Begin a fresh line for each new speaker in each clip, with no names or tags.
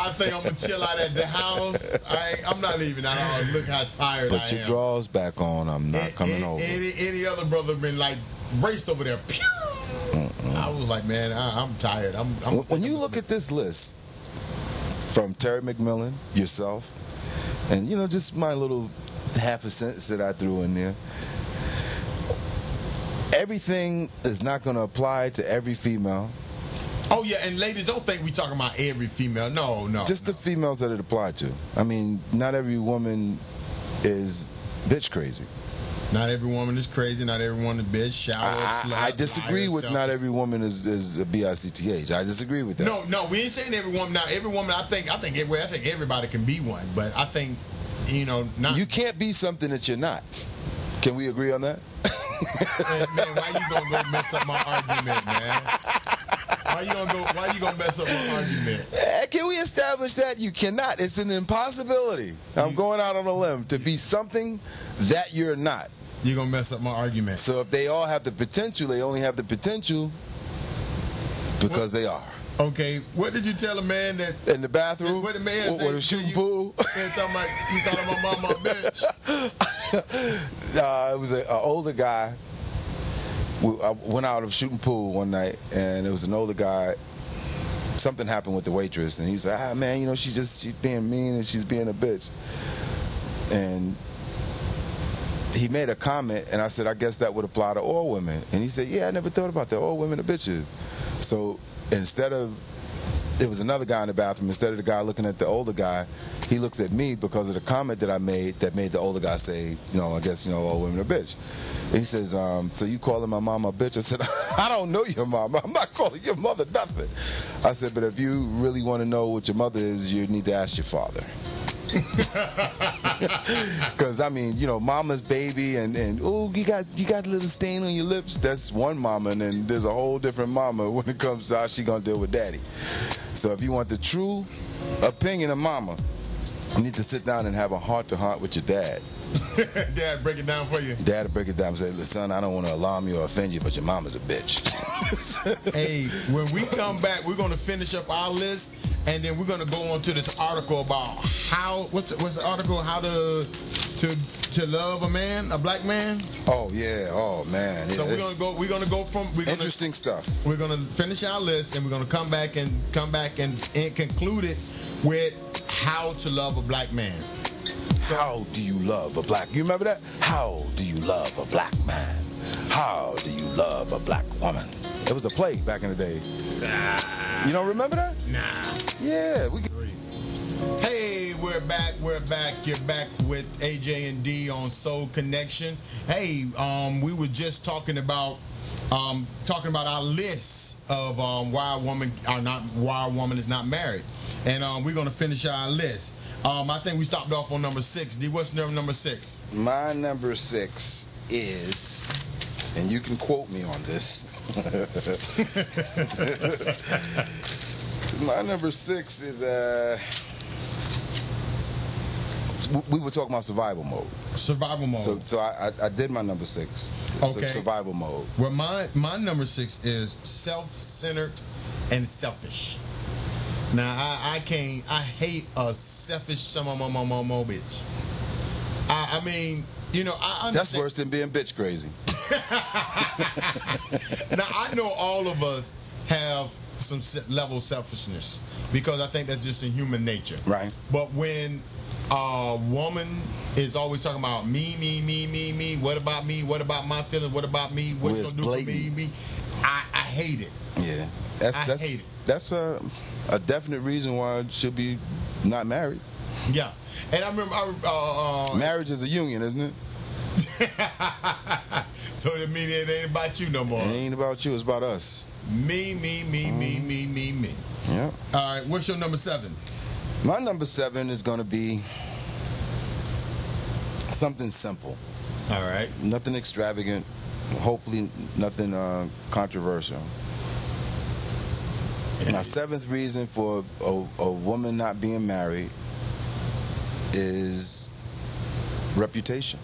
I think I'm gonna chill out at the house. I'm not leaving at all. Look how tired I am.
Put your drawers back on. I'm not coming over.
Any other brother been like raced over there? Pew! I was like, man, I'm tired.
When you look at this list from Terry McMillan, yourself, and you know, just my little half a sentence that I threw in there. Everything is not going to apply to every female.
Oh yeah, and ladies, don't think we talking about every female. No.
Just the females that it applied to. I mean, not every woman is bitch crazy.
Not every woman is crazy. Not every woman is bitch. Shower, slut,
I disagree with not every woman is a BICTH. I disagree with that.
No, we ain't saying every woman. Now, every woman, I think everybody can be one. But I think, you know, not.
You can't be something that you're not. Can we agree on that?
Man, why you gonna go mess up my argument, man? Why you gonna mess up my argument?
Can we establish that you cannot? It's an impossibility. I'm going out on a limb to be something that you're not.
You're gonna mess up my argument.
So if they all have the potential, they only have the potential because they are.
Okay, what did you tell a man that
in the bathroom?
What the man said?
Or the shooting pool?
Man talking about you thought of my mama a bitch.
It was an older guy. I went out of shooting pool one night, and it was an older guy. Something happened with the waitress, and he was like, man, you know, she's being mean and she's being a bitch. And he made a comment, and I said, I guess that would apply to all women. And he said, yeah, I never thought about that. All women are bitches. So instead of, there was another guy in the bathroom, instead of the guy looking at the older guy, he looks at me because of the comment that I made that made the older guy say, you know, I guess, you know, all women are bitch. And he says, so you calling my mama a bitch? I said, I don't know your mama. I'm not calling your mother nothing. I said, but if you really want to know what your mother is, you need to ask your father. Because I mean, you know, mama's baby and oh, you got a little stain on your lips. That's one mama, and then there's a whole different mama when it comes to how she gonna deal with daddy. So if you want the true opinion of mama, you need to sit down and have a heart-to-heart with your dad.
Dad, break it down for you.
Dad will break it down and say, son, I don't want to alarm you or offend you, but your mama's a bitch.
Hey, when we come back, we're going to finish up our list, and then we're going to go on to this article about how, what's the article, how to love a man, a black man?
Oh, yeah. Oh, man.
So we're going to go from...
Interesting stuff.
We're going to finish our list, and we're going to come back and conclude it with how to love a black man.
So, how do you love a black? You remember that? How do you love a black man? How do you love a black woman? It was a play back in the day.
Nah.
You don't remember that?
Nah.
Yeah.
Hey, we're back. We're back. You're back with AJ and D on Soul Connection. Hey, we were just talking about our list of why a woman is not married, and we're gonna finish our list. I think we stopped off on number 6. D, what's number 6?
My number 6 is, and you can quote me on this. My number 6 is we were talking about survival mode.
Survival mode.
So I did my number 6.
Okay.
Survival mode.
Well, my number 6 is self-centered and selfish. Now I hate a selfish bitch. I mean, you know, I understand.
That's worse than being bitch crazy.
Now I know all of us have some level of selfishness because I think that's just in human nature.
Right.
But when a woman is always talking about me, what about me? What about my feelings? What about me? What you gonna do for me? I hate it.
Yeah. I hate it. That's a definite reason why I should be not married.
Yeah. And I remember
marriage is a union, isn't it?
So it means it ain't about you no more.
It ain't about you, it's about us.
Me.
Yeah.
All right, what's your number 7?
My number 7 is going to be something simple.
All right.
Nothing extravagant. Hopefully nothing controversial. My 7th reason for a woman not being married is reputation.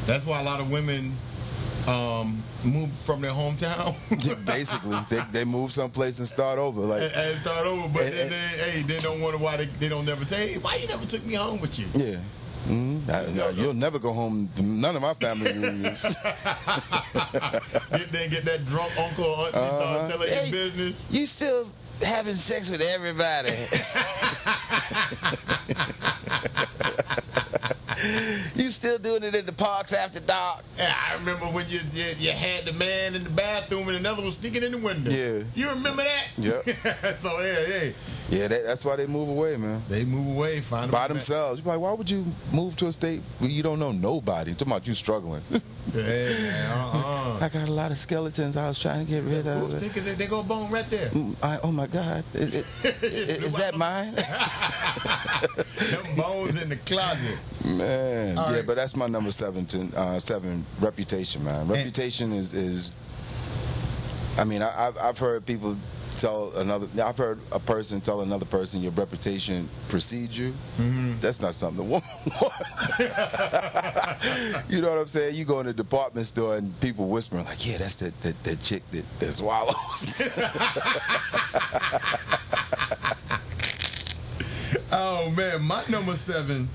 That's why a lot of women move from their hometown.
Basically, they move someplace and start over, like
and start over. But then they don't wonder why they don't never tell you, why you never took me home with you.
Yeah. You'll never go home to none of my family reunions.
Then get that drunk uncle or auntie start telling you business.
You still having sex with everybody. You still doing it in the parks after dark.
Yeah, I remember when you had the man in the bathroom and another was sneaking in the window.
Yeah.
You remember that?
Yep.
So, yeah.
Yeah, that's why they move away, man.
They move away, find
by themselves. You're like, why would you move to a state where you don't know nobody? I'm talking about you struggling. I got a lot of skeletons I was trying to get rid of.
They go bone right there.
Oh my God. Is that mine?
Them bones in the closet.
Man.
All right.
But that's my number 7, reputation, man. Reputation is I mean, I've heard people I've heard a person tell another person your reputation precedes you. Mm-hmm. That's not something to want. You know what I'm saying? You go in a department store and people whispering like, yeah, that's that chick that swallows.
Oh man, my number 7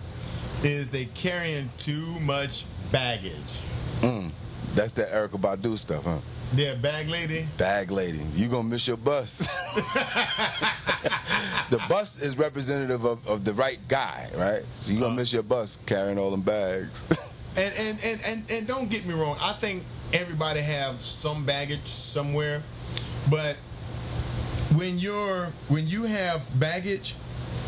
is they carrying too much baggage.
That's that Erykah Badu stuff, huh?
Yeah, bag lady.
Bag lady. You gonna miss your bus. The bus is representative of the right guy, right? So you gonna miss your bus carrying all them bags.
And don't get me wrong. I think everybody have some baggage somewhere, but when you have baggage,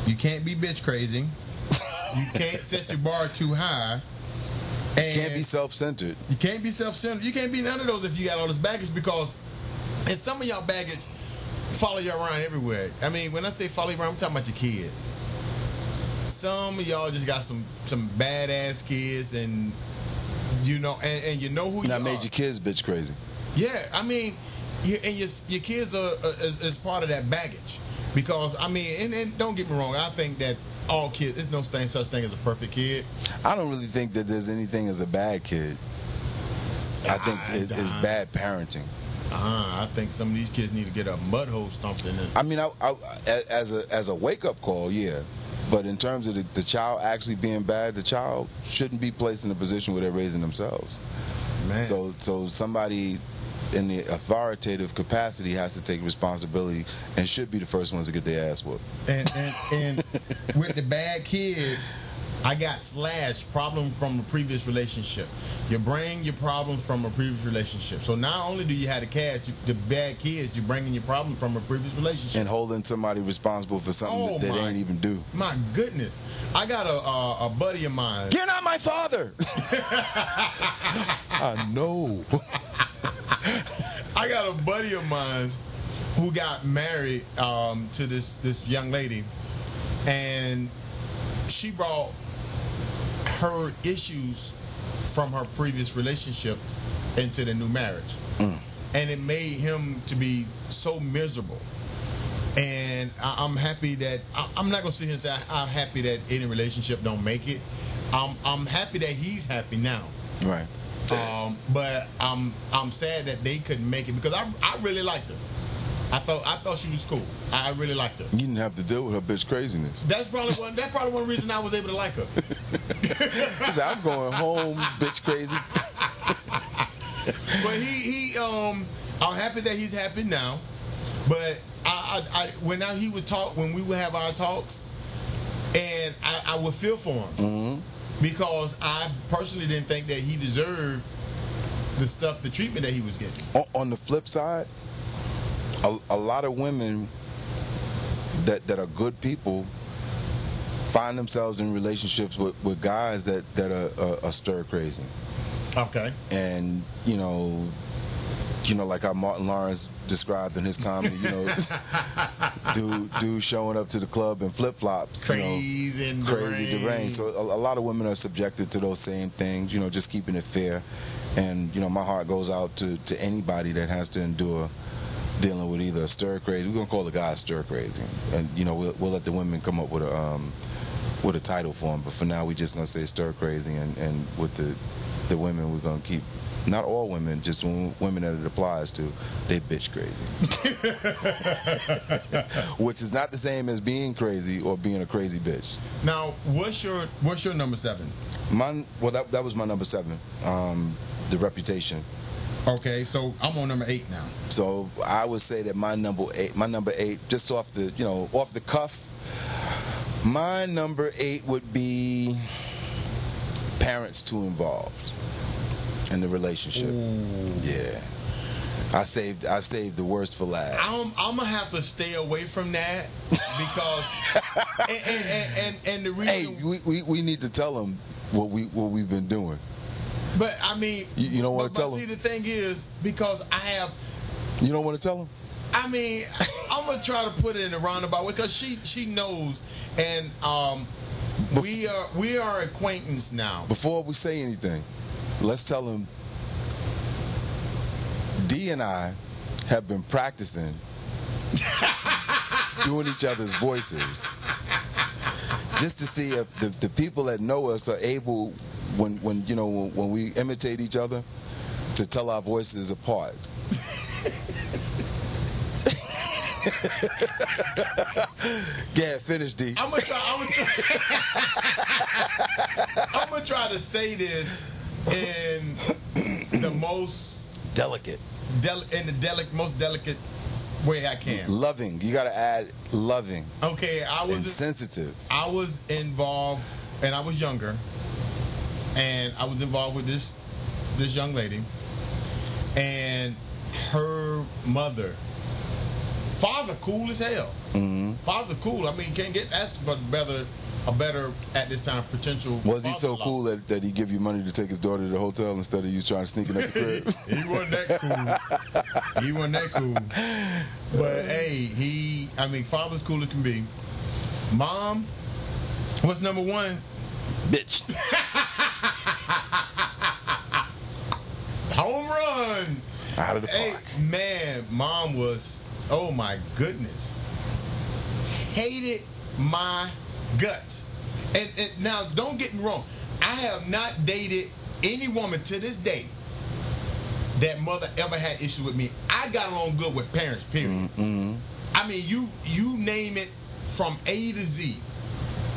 you can't be bitch crazy. You can't set your bar too high. And
you can't be self-centered.
You can't be self-centered. You can't be none of those if you got all this baggage, because and some of y'all baggage follow you around everywhere. I mean, when I say follow you around, I'm talking about your kids. Some of y'all just got some badass kids, and you know, and you know who you are.
That made your kids bitch crazy.
Yeah, I mean, your kids are is part of that baggage, because I mean, and don't get me wrong, I think that all kids, there's no such thing as a perfect kid.
I don't really think that there's anything as a bad kid. I think it's bad parenting.
I think some of these kids need to get a mud hole stumped in them.
I mean, as a wake up call, yeah. But in terms of the child actually being bad, the child shouldn't be placed in a position where they're raising themselves.
Man.
So somebody in the authoritative capacity has to take responsibility and should be the first ones to get their ass whooped.
And with the bad kids, I got problem from a previous relationship. You bring your problems from a previous relationship. So not only do you have the the bad kids, you're bringing your problem from a previous relationship.
And holding somebody responsible for something that they didn't even do.
My goodness. I got a buddy of mine.
You're not my father! I know.
I got a buddy of mine who got married to this young lady, and she brought her issues from her previous relationship into the new marriage, and it made him to be so miserable. And I'm happy that I'm not gonna sit here and say I'm happy that any relationship don't make it. I'm happy that he's happy now.
Right.
But I'm sad that they couldn't make it, because I really liked her. I thought she was cool. I really liked her.
You didn't have to deal with her bitch craziness.
That's probably one reason I was able to like her.
He said, I'm going home, bitch crazy.
But I'm happy that he's happy now. But when we would have our talks, and I would feel for him. Mm-hmm. Because I personally didn't think that he deserved the treatment that he was getting.
On the flip side, a lot of women that are good people find themselves in relationships with guys that are stir crazy.
Okay.
And you know, like how Martin Lawrence described in his comedy, you know, dude showing up to the club in flip-flops,
crazy deranged.
So a lot of women are subjected to those same things, you know, just keeping it fair. And you know, my heart goes out to anybody that has to endure dealing with either a stir crazy. We're gonna call the guy stir crazy, and you know, we'll let the women come up with a with a title for him. But for now, we're just gonna say stir crazy, and with the women, we're gonna keep not all women, just women that it applies to, they bitch crazy. Which is not the same as being crazy or being a crazy bitch.
Now, what's your number 7?
That was my number 7. The Reputation.
Okay, so I'm on number 8 now.
So I would say that my number 8, just off the cuff, my number 8 would be parents too involved in the relationship.
Ooh.
Yeah. I saved the worst for last.
I'm gonna have to stay away from that because and the reason.
Hey, we need to tell them what we've been doing.
But I mean,
you don't want to tell them.
See, the thing is, because I have.
You don't want to tell them.
I mean, I'm gonna try to put it in a roundabout way because she knows, and we are acquaintance now.
Before we say anything, let's tell them. D and I have been practicing doing each other's voices just to see if the people that know us are able, when we imitate each other, to tell our voices apart. Yeah, finish, D.
I'm gonna try to say this in the most
delicate.
Most delicate way I can.
Loving. You gotta add loving.
Okay,
and sensitive.
I was involved, and I was younger, and I was involved with this young lady, and her mother. Father cool as hell. Mm-hmm. Father cool. I mean, can't get asked for a better at this time potential.
Was he so cool that he give you money to take his daughter to the hotel instead of you trying to sneak in at the crib?
He wasn't that cool. But hey, father's cool as can be. Mom, what's number 1?
Bitch.
Home run.
Out of the park.
Hey, man, mom was, oh my goodness, hated my guts. And now, don't get me wrong, I have not dated any woman to this day that mother ever had issues with me. I got along good with parents, period. Mm-hmm. I mean, you name it from A to Z.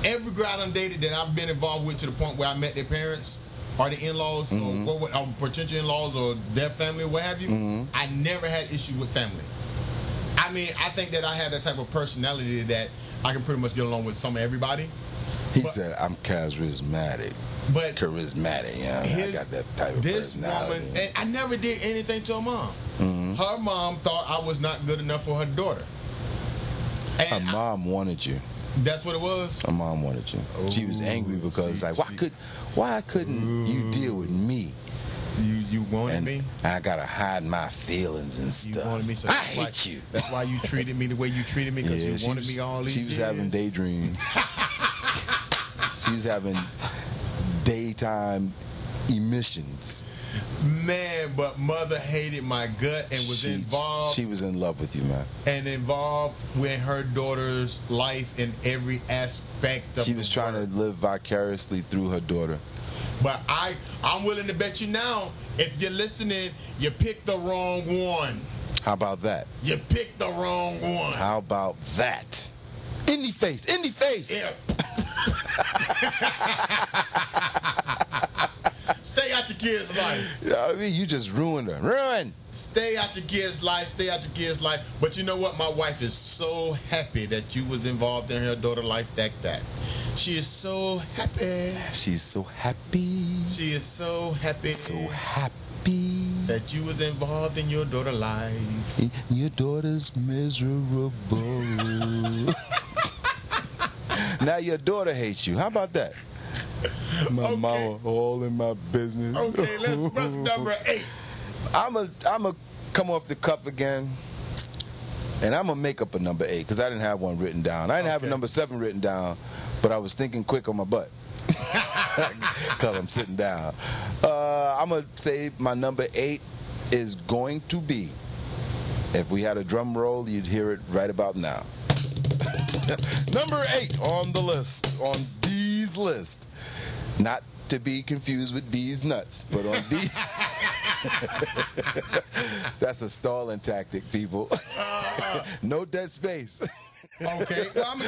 Every girl I done dated that I've been involved with to the point where I met their parents or the in-laws, mm-hmm. or potential in-laws or their family or what have you, mm-hmm. I never had issue with family. I mean, I think that I have that type of personality that I can pretty much get along with some of everybody.
He said, I'm charismatic.
But
charismatic, yeah. I got that type of personality.
Woman, and I never did anything to her mom. Mm-hmm. Her mom thought I was not good enough for her daughter. And
her mom wanted you.
That's what it was?
Her mom wanted you. Oh, she was angry because why couldn't you deal with me?
You wanted me?
I gotta hide my feelings and stuff.
You wanted me, so I hate you. That's why you treated me the way you treated me, because you wanted me all these years.
She was having daydreams. She was having daytime emissions.
Man, but mother hated my gut and was involved.
She was in love with you, man.
And involved with her daughter's life in every aspect of
She was trying to live vicariously through her daughter.
But I'm willing to bet you now, if you're listening, you picked the wrong one.
How about that?
You picked the wrong one.
How about that? In the face.
Yeah. Stay out your kids' life.
You know what I mean? You just ruined her. Ruin.
Stay out your kids' life. But you know what? My wife is so happy that you was involved in her daughter's life like that. She is so happy.
She's so happy.
She is so happy.
So happy.
That you was involved in your daughter's life.
Your daughter's miserable. Now your daughter hates you. How about that? My mama all in my business.
Okay, let's press number 8.
I'm a come off the cuff again, and I'm gonna make up a number 8 because I didn't have one written down. I didn't have a number 7 written down, but I was thinking quick on my butt because I'm sitting down. I'm gonna say my number 8 is going to be. If we had a drum roll, you'd hear it right about now. Number 8 on the list, on D's list. Not to be confused with D's nuts, but on D's. That's a stalling tactic, people. No dead space.
Okay. Well,